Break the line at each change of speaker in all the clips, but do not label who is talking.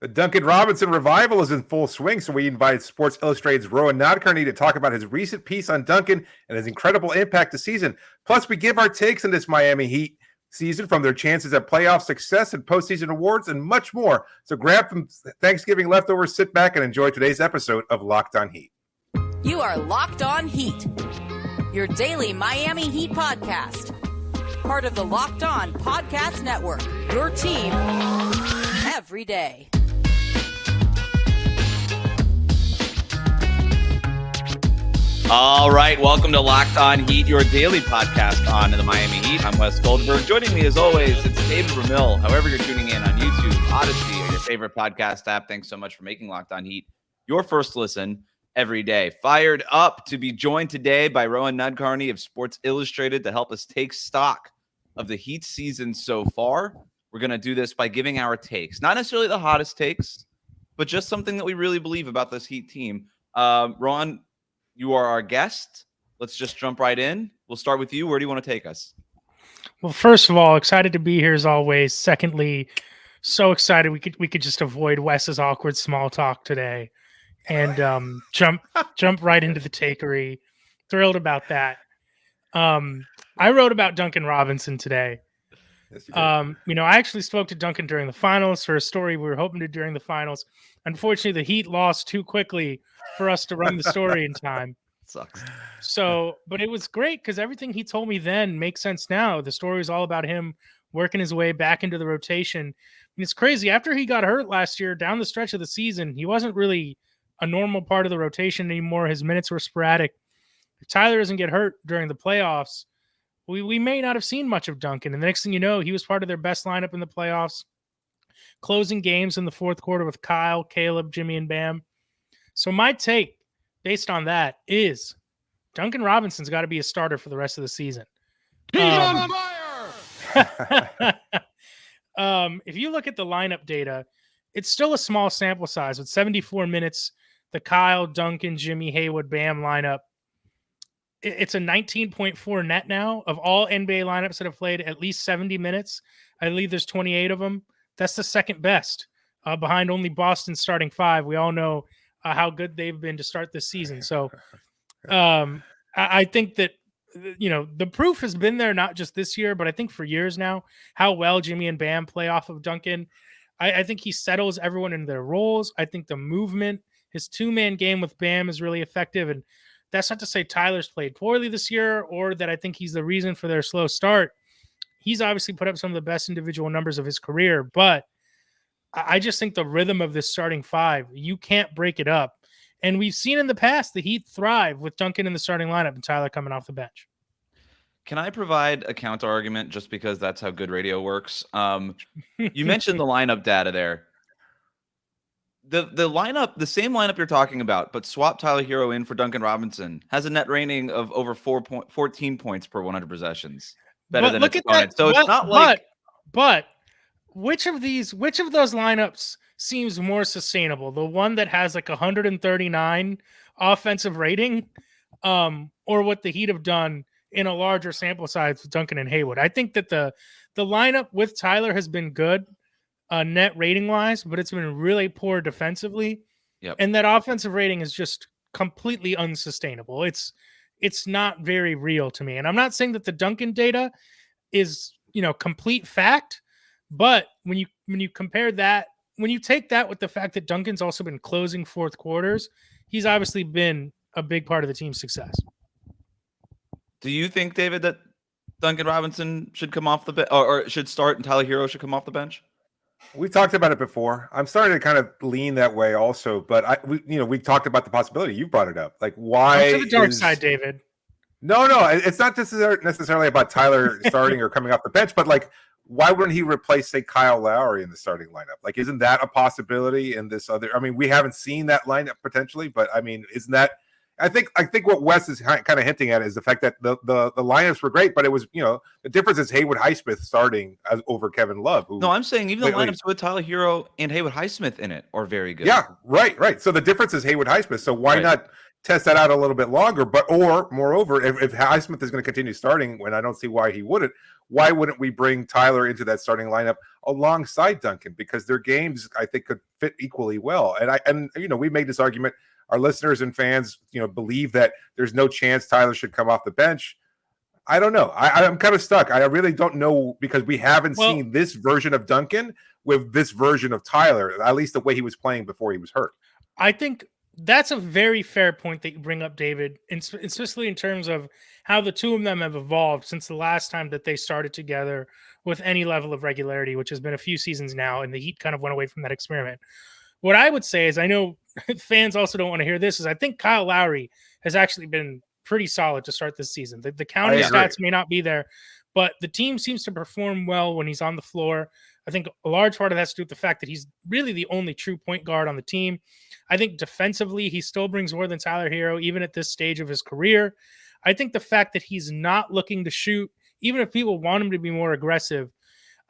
The Duncan Robinson revival is in full swing, so we invited Sports Illustrated's Rohan Nadkarni to talk about his recent piece on Duncan and his incredible impact this season. Plus, we give our takes on this Miami Heat season, from their chances at playoff success and postseason awards and much more. So grab some Thanksgiving leftovers, sit back, and enjoy today's episode of Locked On Heat.
You are Locked On Heat, your daily Miami Heat podcast. Part of the Locked On Podcast Network, your team every day.
All right, welcome to Locked On Heat, your daily podcast on the Miami Heat. I'm Wes Goldberg. Joining me as always, it's David Ramil. However you're tuning in on YouTube, Odyssey, or your favorite podcast app, thanks so much for making Locked On Heat your first listen every day. Fired up to be joined today by Rohan Nadkarni of Sports Illustrated to help us take stock of the Heat season so far. We're going to do this by giving our takes. Not necessarily the hottest takes, but just something that we really believe about this Heat team. Rohan, you are our guest. Let's just jump right in. We'll start with you. Where do you want to take us?
Well, first of all, excited to be here as always. Secondly, so excited we could just avoid Wes's awkward small talk today and jump right into the takery. Thrilled about that. I wrote about Duncan Robinson today.
Yes,
I actually spoke to Duncan during the finals for a story we were hoping to do during the finals. Unfortunately, the Heat lost too quickly for us to run the story in time.
Sucks.
So, but it was great because everything he told me then makes sense now. The story is all about him working his way back into the rotation. And it's crazy. After he got hurt last year, down the stretch of the season, he wasn't really a normal part of the rotation anymore. His minutes were sporadic. If Tyler doesn't get hurt during the playoffs, we may not have seen much of Duncan. And the next thing you know, he was part of their best lineup in the playoffs, closing games in the fourth quarter with Kyle, Caleb, Jimmy, and Bam. So my take, based on that, is Duncan Robinson's got to be a starter for the rest of the season.
He's on fire!
If you look at the lineup data, it's still a small sample size with 74 minutes. The Kyle, Duncan, Jimmy, Haywood, Bam lineup. It's a 19.4 net now of all NBA lineups that have played at least 70 minutes. I believe there's 28 of them. That's the second best, behind only Boston's starting five. We all know how good they've been to start this season. So I think that, the proof has been there, not just this year, but I think for years now, how well Jimmy and Bam play off of Duncan. I think he settles everyone in their roles. I think the movement, his two-man game with Bam is really effective. And that's not to say Tyler's played poorly this year or that I think he's the reason for their slow start. He's obviously put up some of the best individual numbers of his career, but I just think the rhythm of this starting five, you can't break it up. And we've seen in the past the Heat thrive with Duncan in the starting lineup and Tyler coming off the bench.
Can I provide a counter argument just because that's how good radio works? You mentioned the lineup data there. The lineup, the same lineup you're talking about, but swap Tyler Herro in for Duncan Robinson, has a net rating of over 14 points per 100 possessions. Better than its opponent. So it's not like...
But which of those lineups seems more sustainable? The one that has like 139 offensive rating, or what the Heat have done in a larger sample size with Duncan and Haywood? I think that the lineup with Tyler has been good, net rating wise, but it's been really poor defensively.
Yep.
And that offensive rating is just completely unsustainable. It's not very real to me. And I'm not saying that the Duncan data is, complete fact, but when you compare that, when you take that with the fact that Duncan's also been closing fourth quarters, he's obviously been a big part of the team's success.
Do you think, David, that Duncan Robinson should come off the bench or should start and Tyler Herro should come off the bench?
We've talked about it before. I'm starting to kind of lean that way also, but we talked about the possibility. You brought it up. Like, why?
Come to the dark side, David.
No, it's not necessarily about Tyler starting or coming off the bench, but like, why wouldn't he replace, say, Kyle Lowry in the starting lineup? Like, isn't that a possibility in this other? I mean, we haven't seen that lineup potentially, but I mean, isn't that? I think what Wes is kind of hinting at is the fact that the lineups were great, but it was, the difference is Haywood Highsmith starting over Kevin Love.
No, I'm saying even the lineups with Tyler Herro and Haywood Highsmith in it are very good.
Yeah, right. So the difference is Haywood Highsmith. So why not test that out a little bit longer. Or moreover, if Highsmith is going to continue starting, when I don't see why he wouldn't, why wouldn't we bring Tyler into that starting lineup alongside Duncan? Because their games, I think, could fit equally well. And we made this argument. Our listeners and fans, believe that there's no chance Tyler should come off the bench. I don't know. I'm kind of stuck. I really don't know, because we haven't seen this version of Duncan with this version of Tyler, at least the way he was playing before he was hurt.
I think that's a very fair point that you bring up, David, especially in terms of how the two of them have evolved since the last time that they started together with any level of regularity, which has been a few seasons now, and the Heat kind of went away from that experiment. What I would say is, I know fans also don't want to hear this, is I think Kyle Lowry has actually been pretty solid to start this season. The counting stats may not be there, but the team seems to perform well when he's on the floor. I think a large part of that has to do with the fact that he's really the only true point guard on the team. I think defensively, he still brings more than Tyler Herro, even at this stage of his career. I think the fact that he's not looking to shoot, even if people want him to be more aggressive,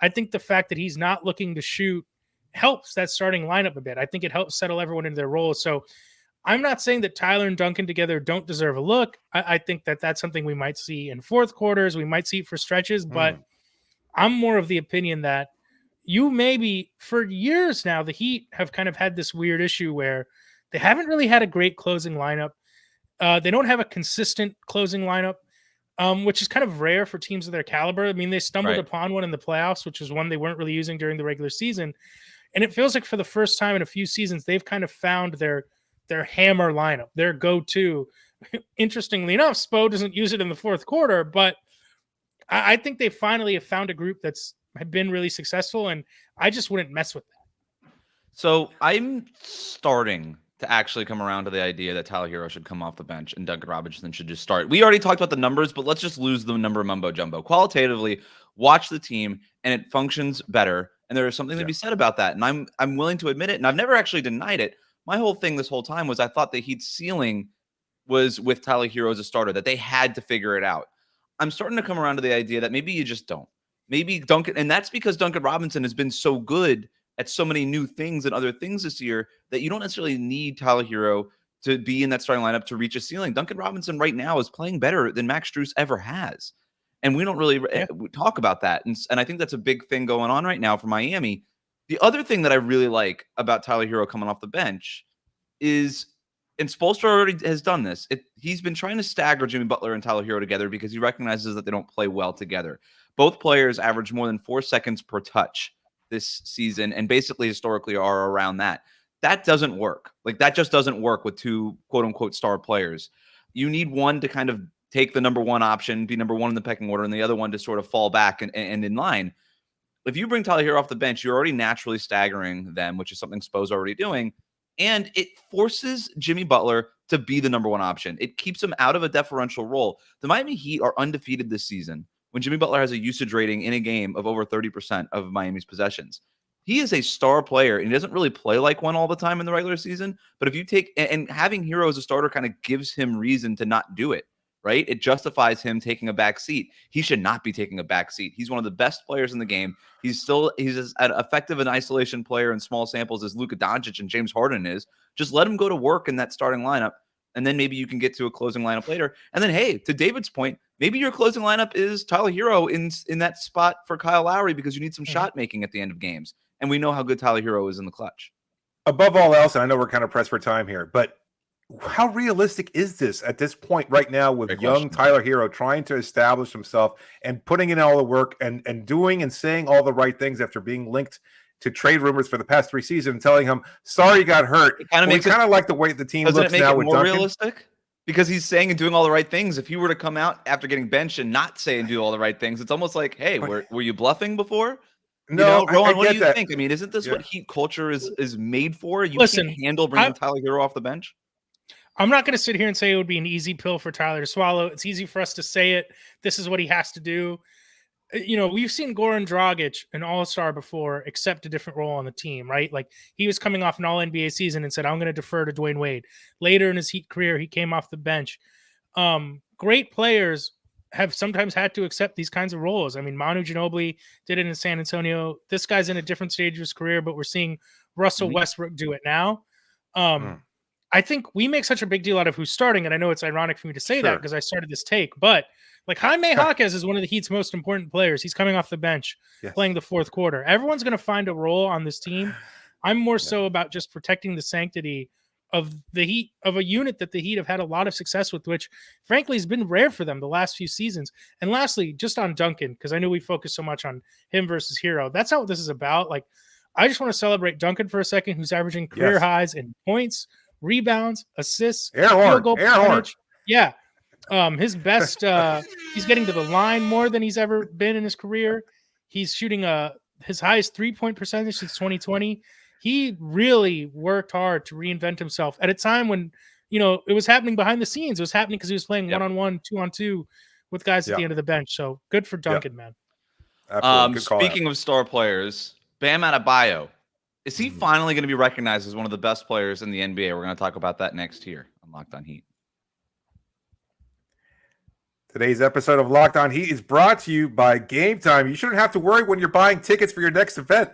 I think the fact that he's not looking to shoot helps that starting lineup a bit. I think it helps settle everyone into their roles. So I'm not saying that Tyler and Duncan together don't deserve a look. I think that that's something we might see in fourth quarters. We might see it for stretches, but I'm more of the opinion that for years now, the Heat have kind of had this weird issue where they haven't really had a great closing lineup. They don't have a consistent closing lineup, which is kind of rare for teams of their caliber. I mean, they stumbled upon one in the playoffs, which is one they weren't really using during the regular season. And it feels like for the first time in a few seasons, they've kind of found their hammer lineup, their go-to. Interestingly enough, Spo doesn't use it in the fourth quarter, but I think they finally have found a group that's been really successful, and I just wouldn't mess with that.
So I'm starting to actually come around to the idea that Tyler Herro should come off the bench and Duncan Robinson should just start. We already talked about the numbers, but let's just lose the number mumbo jumbo. Qualitatively, watch the team, and it functions better, and there is something to be said about that, and I'm willing to admit it, and I've never actually denied it. My whole thing this whole time was I thought the Heat's ceiling was with Tyler Herro as a starter, that they had to figure it out. I'm starting to come around to the idea that maybe you just don't. Maybe Duncan, and that's because Duncan Robinson has been so good at so many new things and other things this year that you don't necessarily need Tyler Herro to be in that starting lineup to reach a ceiling. Duncan Robinson right now is playing better than Max Strus ever has. And we don't really talk about that. And I think that's a big thing going on right now for Miami. The other thing that I really like about Tyler Herro coming off the bench is, and Spoelstra already has done this, he's been trying to stagger Jimmy Butler and Tyler Herro together because he recognizes that they don't play well together. Both players average more than 4 seconds per touch this season, and basically historically are around that. That doesn't work. Like, that just doesn't work with two quote-unquote star players. You need one to kind of take the number one option, be number one in the pecking order, and the other one to sort of fall back and in line. If you bring Tyler Herro off the bench, you're already naturally staggering them, which is something Spo's already doing, and it forces Jimmy Butler to be the number one option. It keeps him out of a deferential role. The Miami Heat are undefeated this season when Jimmy Butler has a usage rating in a game of over 30% of Miami's possessions. He is a star player, and he doesn't really play like one all the time in the regular season. But if you take, and having Herro as a starter kind of gives him reason to not do it, right? It justifies him taking a back seat. He should not be taking a back seat. He's one of the best players in the game. He's as effective an isolation player in small samples as Luka Doncic and James Harden is. Just let him go to work in that starting lineup, and then maybe you can get to a closing lineup later. And then, hey, to David's point, maybe your closing lineup is Tyler Herro in that spot for Kyle Lowry because you need some shot making at the end of games. And we know how good Tyler Herro is in the clutch.
Above all else, and I know we're kind of pressed for time here, but how realistic is this at this point right now with young Tyler Herro trying to establish himself and putting in all the work and doing and saying all the right things after being linked to trade rumors for the past 3 seasons and telling him, sorry, you got hurt. It kind of like the way the team looks now with Duncan. Doesn't it make it more realistic?
Because he's saying and doing all the right things. If he were to come out after getting benched and not say and do all the right things, it's almost like, hey, were you bluffing before?
No,
Rohan, what do you think? I mean, isn't this what Heat culture is made for? You can't handle bringing Tyler Herro off the bench?
I'm not going to sit here and say it would be an easy pill for Tyler to swallow. It's easy for us to say it. This is what he has to do. You know, we've seen Goran Dragic, an all-star before, accept a different role on the team, right? Like, he was coming off an all-NBA season and said, I'm going to defer to Dwayne Wade. Later in his Heat career, he came off the bench. Great players have sometimes had to accept these kinds of roles. I mean, Manu Ginobili did it in San Antonio. This guy's in a different stage of his career, but we're seeing Russell Westbrook do it now. I think we make such a big deal out of who's starting, and I know it's ironic for me to say that because I started this take, but like Jaime Jaquez is one of the Heat's most important players. He's coming off the bench, playing the fourth quarter. Everyone's going to find a role on this team. I'm more so about just protecting the sanctity of the Heat, of a unit that the Heat have had a lot of success with, which frankly has been rare for them the last few seasons. And lastly, just on Duncan, because I know we focus so much on him versus Herro. That's not what this is about. Like, I just want to celebrate Duncan for a second, who's averaging career highs in points, rebounds, assists, field goal percentage. Yeah. His best, he's getting to the line more than he's ever been in his career. He's shooting his highest 3-point percentage since 2020. He really worked hard to reinvent himself at a time when, it was happening behind the scenes. It was happening because he was playing one-on-one, 2-on-2 with guys at the end of the bench. So good for Duncan, man.
Absolutely. Good call
speaking of star players, Bam Adebayo, is he finally going to be recognized as one of the best players in the NBA? We're going to talk about that next here on Locked On Heat.
Today's episode of Locked On Heat is brought to you by Gametime. You shouldn't have to worry when you're buying tickets for your next event.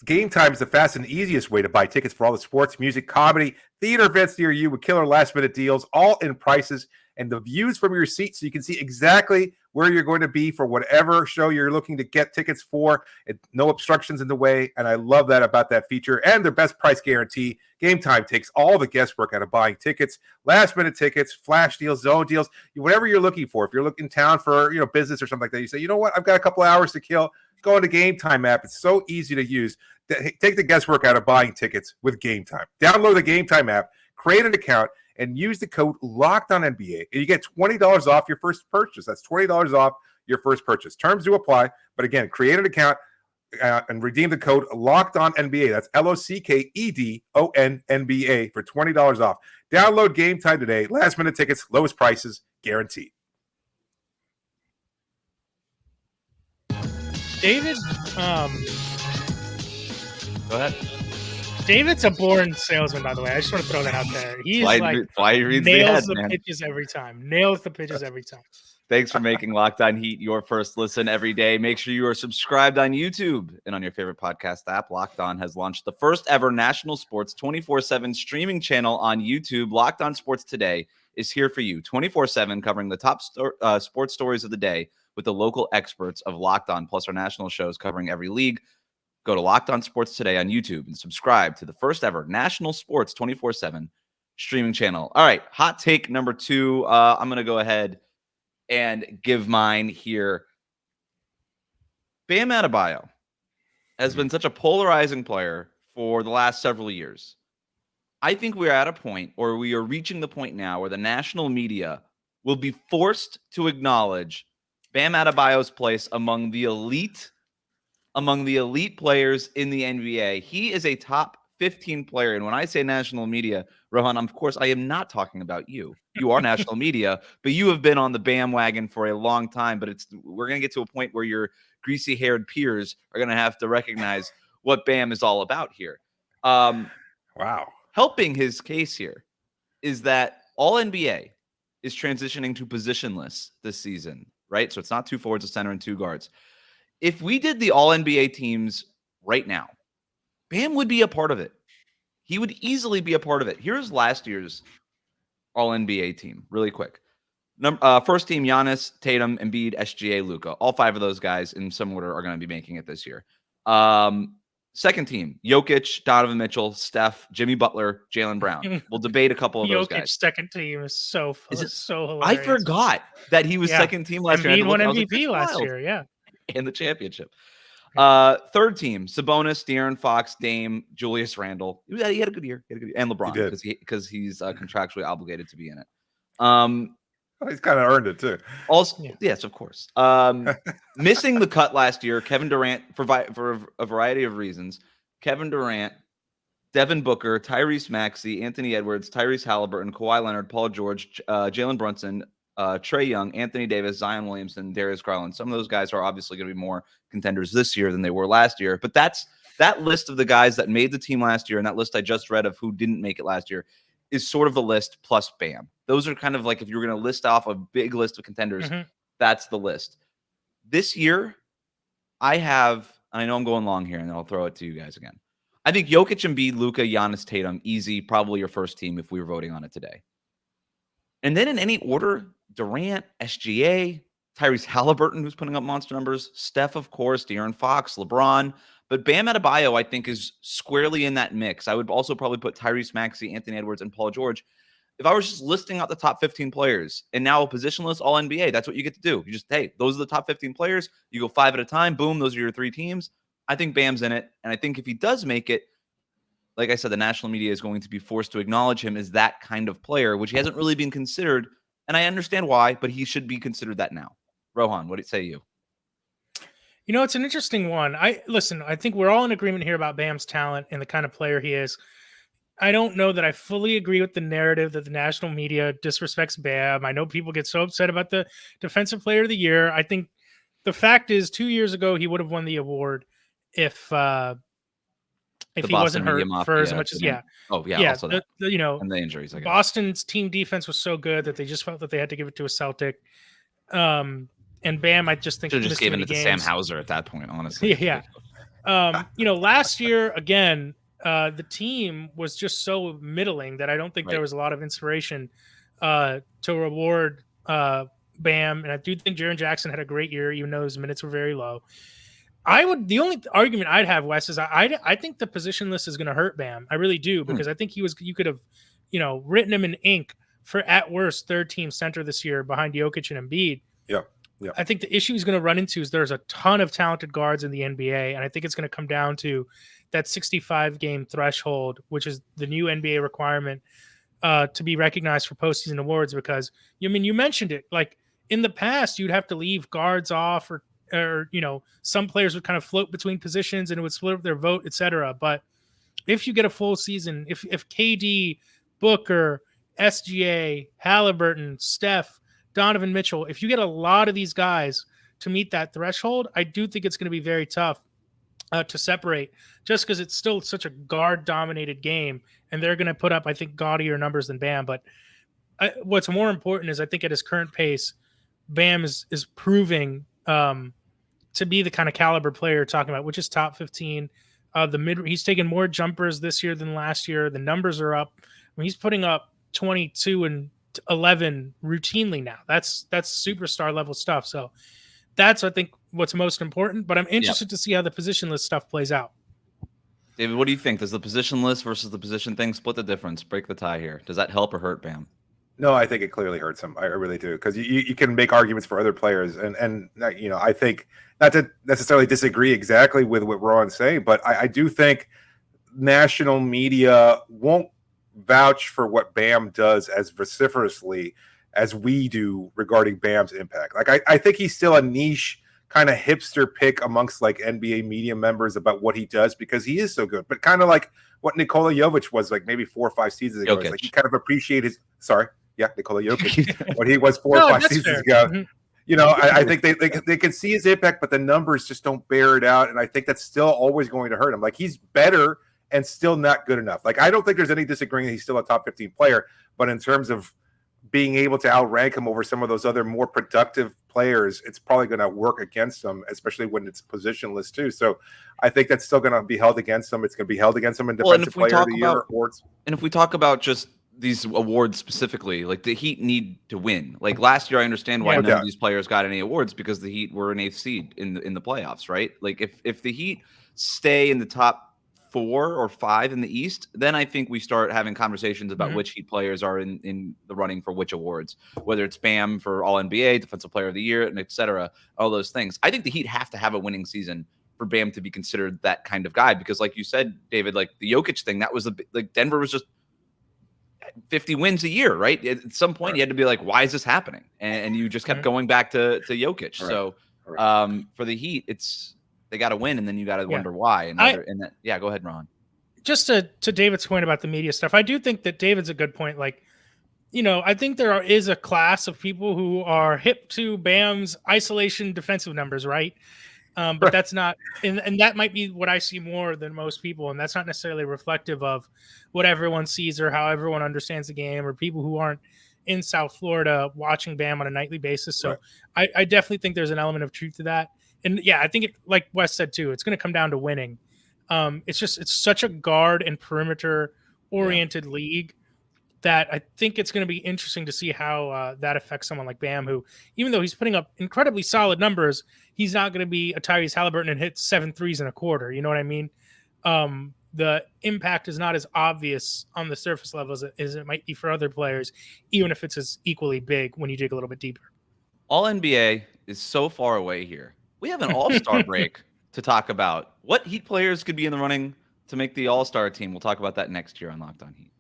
Gametime is the fast and easiest way to buy tickets for all the sports, music, comedy, theater events near you with killer last-minute deals, all in prices and the views from your seat so you can see exactly where you're going to be for whatever show you're looking to get tickets for. No obstructions in the way, and I love that about that feature. And their best price guarantee. Gametime takes all the guesswork out of buying tickets, last-minute tickets, flash deals, zone deals, whatever you're looking for. If you're looking in town for business or something like that, you say, you know what, I've got a couple hours to kill. Go on the Gametime app. It's so easy to use. Take the guesswork out of buying tickets with Gametime. Download the Gametime app, create an account, and use the code LOCKEDONNBA, and you get $20 off your first purchase. That's $20 off your first purchase. Terms do apply, but again, create an account and redeem the code LOCKEDONNBA. That's LOCKEDONNBA for $20 off. Download Gametime today. Last minute tickets, lowest prices guaranteed.
David,
Go ahead.
David's a born salesman, by the way. I just want to throw that out there. He's
why he reads
nails
the
pitches every time. Nails the pitches every time.
Thanks for making Locked On Heat your first listen every day. Make sure you are subscribed on YouTube and on your favorite podcast app. Locked On has launched the first ever national sports 24/7 streaming channel on YouTube. Locked On Sports Today is here for you 24/7, covering the top sports stories of the day with the local experts of Locked On, plus our national shows covering every league. Go to Locked On Sports Today on YouTube and subscribe to the first ever national sports 24/7 streaming channel. All right, hot take number 2. I'm going to go ahead and give mine here. Bam Adebayo has been such a polarizing player for the last several years. I think we're at a point, or we are reaching the point now, where the national media will be forced to acknowledge Bam Adebayo's place among the elite players in the NBA. He is a top 15 player. And when I say national media, Rohan, of course, I am not talking about you. You are national media, but you have been on the Bam wagon for a long time. But we're going to get to a point where your greasy-haired peers are going to have to recognize what Bam is all about here.
Wow.
Helping his case here is that all NBA is transitioning to positionless this season, right? So it's not 2 forwards, a center, and 2 guards. If we did the all-NBA teams right now, Bam would be a part of it. He would easily be a part of it. Here's last year's all-NBA team, really quick. First team, Giannis, Tatum, Embiid, SGA, Luka. All 5 of those guys in some order are going to be making it this year. Second team, Jokic, Donovan Mitchell, Steph, Jimmy Butler, Jaylen Brown. We'll debate a couple of those guys.
Jokic's second team is so hilarious.
I forgot that he was second team last year.
Embiid won MVP last year, yeah.
And the championship. Third team, Sabonis, De'Aaron Fox, Dame, Julius Randle. He had a good year. And LeBron, because he's contractually obligated to be in it.
He's kind of earned it too.
Also, yes, of course. Missing the cut last year, Kevin Durant, for a variety of reasons. Kevin Durant, Devin Booker, Tyrese Maxey, Anthony Edwards, Tyrese Halliburton, Kawhi Leonard, Paul George, Jalen Brunson, Trae Young, Anthony Davis, Zion Williamson, Darius Garland. Some of those guys are obviously going to be more contenders this year than they were last year. But that list of the guys that made the team last year, and that list I just read of who didn't make it last year, is sort of the list plus Bam. Those are kind of like, if you were going to list off a big list of contenders, that's the list. This year, I know I'm going long here, and then I'll throw it to you guys again. I think Jokic, Embiid, Luka, Giannis, Tatum, easy, probably your first team if we were voting on it today. And then in any order, Durant, SGA, Tyrese Halliburton, who's putting up monster numbers, Steph, of course, De'Aaron Fox, LeBron. But Bam Adebayo, I think, is squarely in that mix. I would also probably put Tyrese Maxey, Anthony Edwards, and Paul George. If I was just listing out the top 15 players and now a positionless all NBA, that's what you get to do. You just, hey, those are the top 15 players. You go 5 at a time. Boom, those are your 3 teams. I think Bam's in it. And I think if he does make it, like I said, the national media is going to be forced to acknowledge him as that kind of player, which he hasn't really been considered. And I understand why, but he should be considered that now. Rohan, what do you say you?
You know, it's an interesting one. I think we're all in agreement here about Bam's talent and the kind of player he is. I don't know that I fully agree with the narrative that the national media disrespects Bam. I know people get so upset about the defensive player of the year. I think the fact is 2 years ago, he would have won the award if he wasn't hurt for as much as also that. And the injuries. I guess. Boston's team defense was so good that they just felt that they had to give it to a Celtic. And Bam, I just think
should have just given it to Sam Hauser at that point, honestly.
Yeah. Last year again, the team was just so middling that I don't think there was a lot of inspiration to reward Bam. And I do think Jaren Jackson had a great year, even though his minutes were very low. The only argument I'd have, Wes, is I think the position list is going to hurt Bam. I really do, because I think you could have, written him in ink for at worst third team center this year behind Jokic and Embiid.
Yeah.
I think the issue he's going to run into is there's a ton of talented guards in the NBA, and I think it's going to come down to that 65 game threshold, which is the new NBA requirement to be recognized for postseason awards. Because you mentioned it, like in the past, you'd have to leave guards off, or some players would kind of float between positions and it would split up their vote, etc. But if you get a full season, if KD, Booker, SGA, Halliburton, Steph, Donovan Mitchell, if you get a lot of these guys to meet that threshold, I do think it's going to be very tough to separate, just because it's still such a guard-dominated game, and they're going to put up, I think, gaudier numbers than Bam. But what's more important is I think at his current pace, Bam is proving to be the kind of caliber player you're talking about, which is top 15. He's taken more jumpers this year than last year. The numbers are up. He's putting up 22 and 11 routinely now. That's superstar level stuff. So that's, I think, what's most important. But I'm interested to see how the position list stuff plays out.
David, what do you think? Does the position list versus the position thing split the difference? Break the tie here. Does that help or hurt Bam?
No, I think it clearly hurts him. I really do, because you can make arguments for other players, and I think, not to necessarily disagree exactly with what Rohan's saying, but I do think national media won't vouch for what Bam does as vociferously as we do regarding Bam's impact. Like I think he's still a niche kind of hipster pick amongst like NBA media members about what he does, because he is so good. But kind of like what Nikola Jovic was like maybe 4 or 5 seasons ago. It's like you kind of appreciate his Nikola Jokic, what he was 4 or 5 seasons ago. Mm-hmm. I think they can see his impact, but the numbers just don't bear it out. And I think that's still always going to hurt him. Like he's better and still not good enough. Like I don't think there's any disagreeing that he's still a top 15 player, but in terms of being able to outrank him over some of those other more productive players, it's probably going to work against him, especially when it's positionless too. So I think that's still going to be held against him. It's going to be held against him in defensive player of the year awards.
And if we talk about just these awards specifically, like the Heat need to win. Like last year, I understand why none of these players got any awards, because the Heat were an 8th seed in the playoffs, right? Like if the Heat stay in the top 4 or 5 in the East, then I think we start having conversations about which Heat players are in the running for which awards, whether it's Bam for All NBA, Defensive Player of the Year, and et cetera, all those things. I think the Heat have to have a winning season for Bam to be considered that kind of guy, because like you said, David, like the Jokic thing, that was like Denver was just 50 wins a year, right? At some point you had to be like, why is this happening? And you just kept going back to Jokic. Right. So for the Heat, they got to win, and then you got to wonder why. Go ahead, Ron.
Just to David's point about the media stuff, I do think that David's a good point. Like, I think there is a class of people who are hip to Bam's isolation defensive numbers, right? But that's not, and that might be what I see more than most people, and that's not necessarily reflective of what everyone sees or how everyone understands the game, or people who aren't in South Florida watching Bam on a nightly basis. So I definitely think there's an element of truth to that. And I think like Wes said too, it's going to come down to winning. It's such a guard and perimeter oriented league that I think it's going to be interesting to see how that affects someone like Bam, who, even though he's putting up incredibly solid numbers, he's not going to be a Tyrese Halliburton and hit 7 threes in a quarter. You know what I mean? The impact is not as obvious on the surface level as it might be for other players, even if it's as equally big when you dig a little bit deeper.
All NBA is so far away here. We have an all-star break to talk about. What Heat players could be in the running to make the all-star team? We'll talk about that next year on Locked On Heat.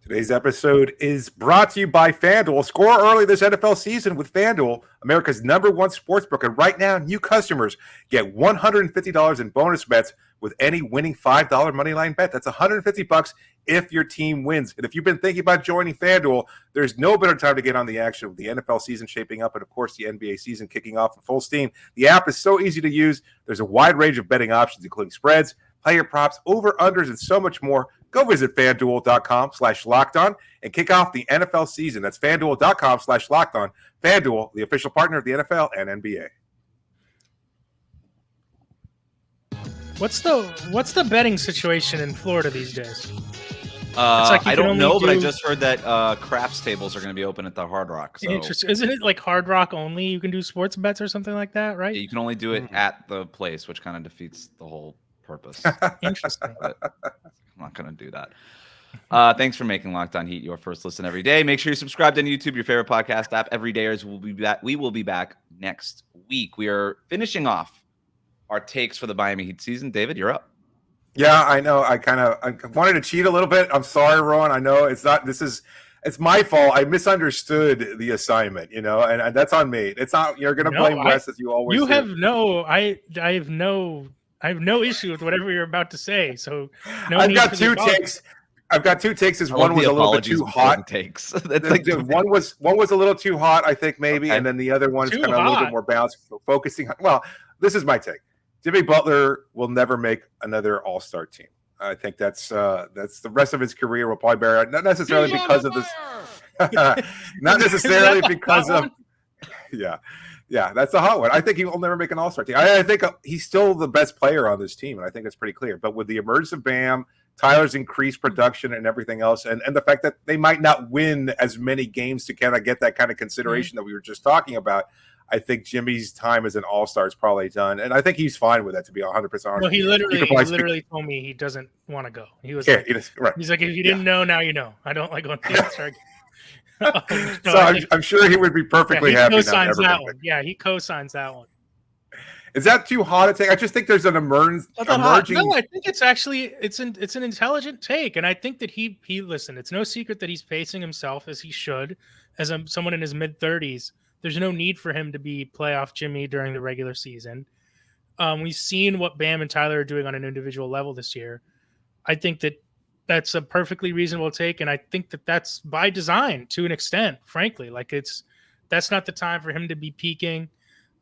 Today's episode is brought to you by FanDuel. Score early this NFL season with FanDuel, America's #1 sportsbook. And right now, new customers get $150 in bonus bets with any winning $5 moneyline bet. That's $150 if your team wins. And if you've been thinking about joining FanDuel, there's no better time to get on the action with the NFL season shaping up and, of course, the NBA season kicking off in full steam. The app is so easy to use. There's a wide range of betting options, including spreads, player props, over-unders, and so much more. Go visit FanDuel.com/LockedOn and kick off the NFL season. That's FanDuel.com/LockedOn. FanDuel, the official partner of the NFL and NBA.
What's the betting situation in Florida these days?
I don't know, but I just heard that craps tables are going to be open at the Hard Rock. So.
Interesting. Isn't it like Hard Rock only? You can do sports bets or something like that, right?
Yeah, you can only do it at the place, which kind of defeats the whole purpose.
Interesting.
But I'm not going to do that. Thanks for making Locked On Heat your first listen every day. Make sure you subscribe to YouTube, your favorite podcast app. Every day we will be back next week. We are finishing off our takes for the Miami Heat season. David, you're up.
Yeah, I know. I wanted to cheat a little bit. I'm sorry, Rohan. I know it's my fault. I misunderstood the assignment, and that's on me. It's not, you're going to blame Wes as you always do.
I have no issue with whatever you're about to say. So
I've got two takes. One was a little bit too hot.
Takes.
One was a little too hot, I think, maybe, okay. And then the other one's kind of a little bit more balanced, focusing. Well, this is my take. Jimmy Butler will never make another All-Star team. I think that's the rest of his career will probably bear, not necessarily because of this, not necessarily because of, yeah, that's a hot one. I think he will never make an All-Star team. I think he's still the best player on this team, and I think it's pretty clear. But with the emergence of Bam, Tyler's increased production and everything else, and the fact that they might not win as many games to kind of get that kind of consideration that we were just talking about, I think Jimmy's time as an all-star is probably done, and I think he's fine with that, to be 100% honest.
No, he literally told me he doesn't want to go. He was he's like, if you didn't know, now you know. I don't like going to the All-Star game.
So I'm sure he would be perfectly happy.
He co-signs that one. Yeah, he co-signs that one.
Is that too hot a take? I just think there's an emerging.
No, I think it's actually it's an intelligent take, and I think that he listen. It's no secret that he's pacing himself as he should, as someone in his mid-30s. There's no need for him to be playoff Jimmy during the regular season. We've seen what Bam and Tyler are doing on an individual level this year. I think that that's a perfectly reasonable take, and I think that that's by design to an extent, frankly. Like that's not the time for him to be peaking.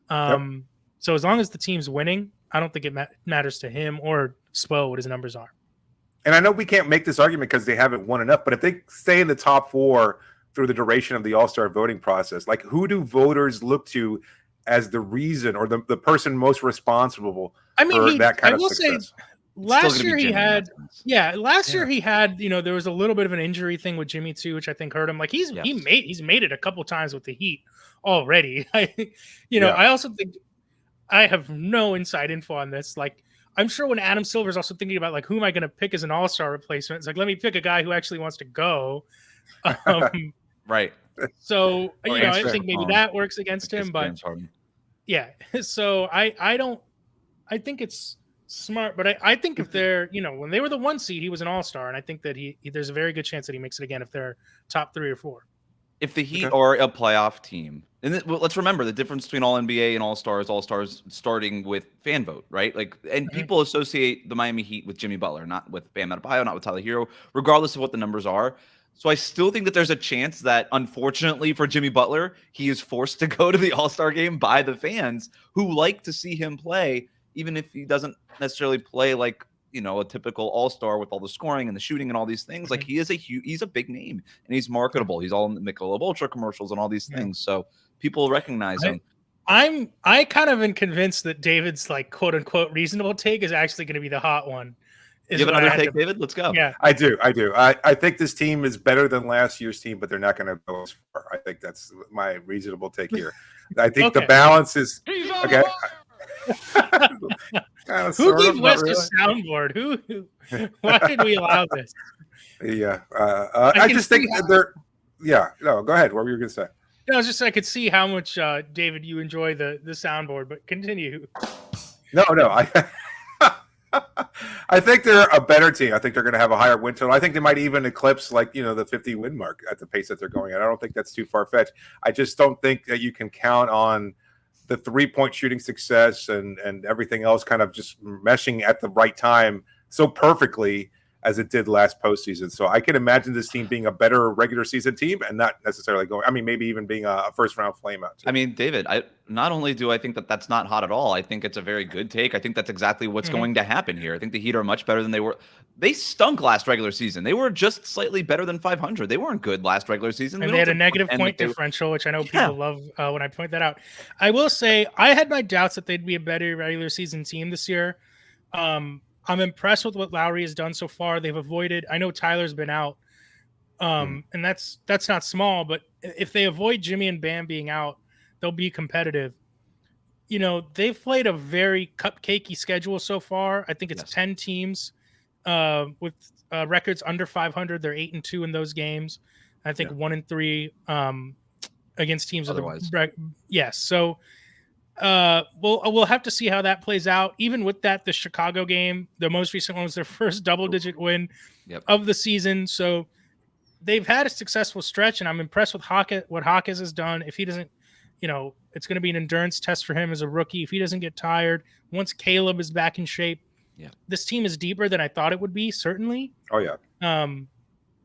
So as long as the team's winning, I don't think it matters to him or Spo what his numbers are.
And I know we can't make this argument because they haven't won enough, but if they stay in the top 4 through the duration of the All-Star voting process, like who do voters look to as the reason or the person most responsible for that kind of success?
Last year he had, there was a little bit of an injury thing with Jimmy too, which I think hurt him. Like he's made it a couple times with the Heat already. I also think I have no inside info on this. Like I'm sure when Adam Silver's also thinking about like who am I going to pick as an All-Star replacement, it's like let me pick a guy who actually wants to go.
Right.
So I think maybe that works against him, but yeah. So I think it's smart, but I think if they're when they were the 1 seed, he was an All-Star, and I think that there's a very good chance that he makes it again if they're top 3 or 4.
If the Heat are a playoff team, and let's remember the difference between All NBA and All-Stars starting with fan vote, right? Like, and people associate the Miami Heat with Jimmy Butler, not with Bam Adebayo, not with Tyler Herro, regardless of what the numbers are. So I still think that there's a chance that, unfortunately for Jimmy Butler, he is forced to go to the All-Star game by the fans who like to see him play, even if he doesn't necessarily play like, a typical All-Star with all the scoring and the shooting and all these things. Like he's a big name and he's marketable. He's all in the Michelob Ultra commercials and all these things. So people recognize him.
I kind of am convinced that David's like quote unquote reasonable take is actually going to be the hot one.
You have another take, David? Let's go.
Yeah,
I do. I think this team is better than last year's team, but they're not going to go as far. I think that's my reasonable take here. I think the balance is okay.
Who gave West a soundboard? Who? Why did we allow this?
Yeah, I just think they're. Yeah, no, go ahead. What were you going to say?
No, I was just I could see how much David you enjoy the soundboard, but continue.
No, I think they're a better team. I think they're going to have a higher win total. I think they might even eclipse the 50 win mark at the pace that they're going at. I don't think that's too far fetched. I just don't think that you can count on the 3-point shooting success and everything else kind of just meshing at the right time so perfectly as it did last postseason. So I can imagine this team being a better regular season team and not necessarily maybe even being a first round flameout.
I mean, David, not only do I think that that's not hot at all, I think it's a very good take. I think that's exactly what's going to happen here. I think the Heat are much better than they were. They stunk last regular season. They were just slightly better than 500. They weren't good last regular season.
And they had a negative point differential, which I know people love when I point that out. I will say I had my doubts that they'd be a better regular season team this year. I'm impressed with what Lowry has done so far. They've avoided. I know Tyler's been out, and that's not small. But if they avoid Jimmy and Bam being out, they'll be competitive. They've played a very cupcakey schedule so far. I think it's 10 teams with records under 500. They're 8-2 in those games. I think 1-3 against teams otherwise. Yes. So. We'll have to see how that plays out. Even with that, the Chicago game, the most recent one, was their first double-digit win of the season. So they've had a successful stretch, and I'm impressed with what Hawkins has done. If he doesn't, it's going to be an endurance test for him as a rookie. If he doesn't get tired, once Caleb is back in shape, this team is deeper than I thought it would be, certainly.
Oh, yeah.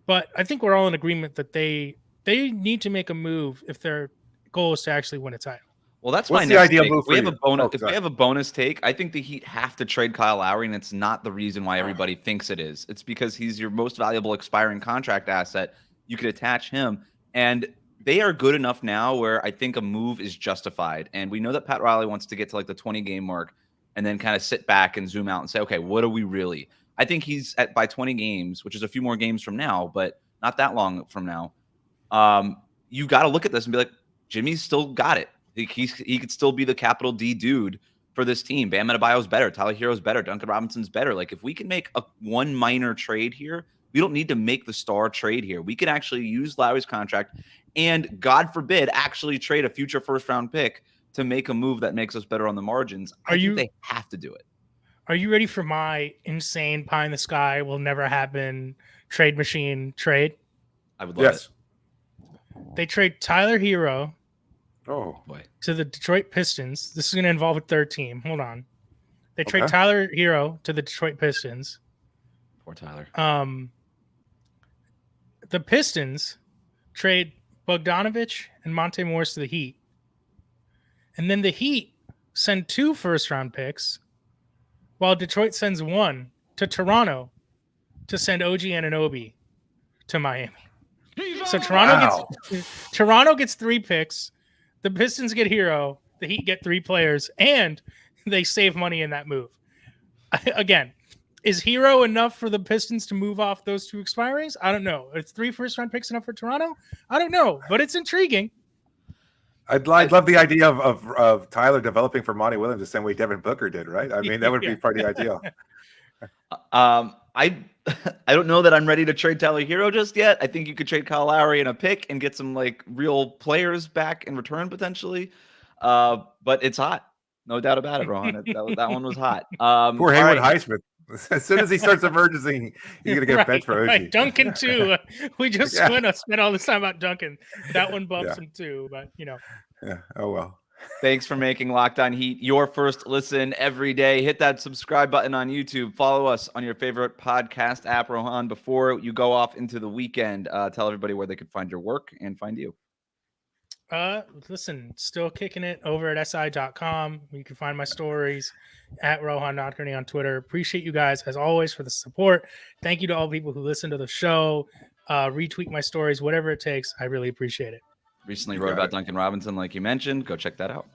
But I think we're all in agreement that they need to make a move if their goal is to actually win a title.
Well, that's
What's
my
the
next
ideal
take.
move for
we have
you?
a bonus. If we have a bonus take, I think the Heat have to trade Kyle Lowry, and it's not the reason why everybody thinks it is. It's because he's your most valuable expiring contract asset. You could attach him, and they are good enough now where I think a move is justified. And we know that Pat Riley wants to get to like the 20-game mark and then kind of sit back and zoom out and say, okay, what are we really? I think he's by 20 games, which is a few more games from now, but not that long from now. You got to look at this and be like, Jimmy's still got it. He could still be the capital D dude for this team. Bam Adebayo's better. Tyler Herro's better. Duncan Robinson's better. Like, if we can make one minor trade here, we don't need to make the star trade here. We can actually use Lowry's contract and, God forbid, actually trade a future first-round pick to make a move that makes us better on the margins. I think they have to do it.
Are you ready for my insane pie in the sky will never happen trade machine trade?
I would love it.
They trade Tyler Herro.
Oh
boy!
To the Detroit Pistons. This is going to involve a third team. Hold on. They trade Tyler Herro to the Detroit Pistons.
Poor Tyler.
The Pistons trade Bogdanovich and Monte Morris to the Heat. And then the Heat send 2 first-round picks, while Detroit sends 1 to Toronto to send OG Anunoby to Miami. So Toronto gets 3 picks. The Pistons get Herro, the Heat get 3 players, and they save money in that move. Again, is Herro enough for the Pistons to move off those 2 expirings? I don't know. Is 3 first-round picks enough for Toronto? I don't know, but it's intriguing.
I'd love the idea of Tyler developing for Monty Williams the same way Devin Booker did, right? I mean, that would be pretty ideal.
I don't know that I'm ready to trade Tyler Herro just yet. I think you could trade Kyle Lowry and a pick and get some like real players back in return potentially. But it's hot, no doubt about it, Rohan. That one was hot.
Poor Haywood Highsmith. As soon as he starts emerging, he's gonna get benched for OG.
Right. Duncan too. We just spent all this time about Duncan. That one bumps him too, but
Yeah. Oh well.
Thanks for making Locked On Heat your first listen every day. Hit that subscribe button on YouTube. Follow us on your favorite podcast app, Rohan. Before you go off into the weekend, tell everybody where they could find your work and find you.
Listen, still kicking it over at si.com. You can find my stories at Rohan Nadkarni on Twitter. Appreciate you guys, as always, for the support. Thank you to all people who listen to the show, retweet my stories, whatever it takes. I really appreciate it.
Recently wrote about Duncan Robinson, like you mentioned. Go check that out.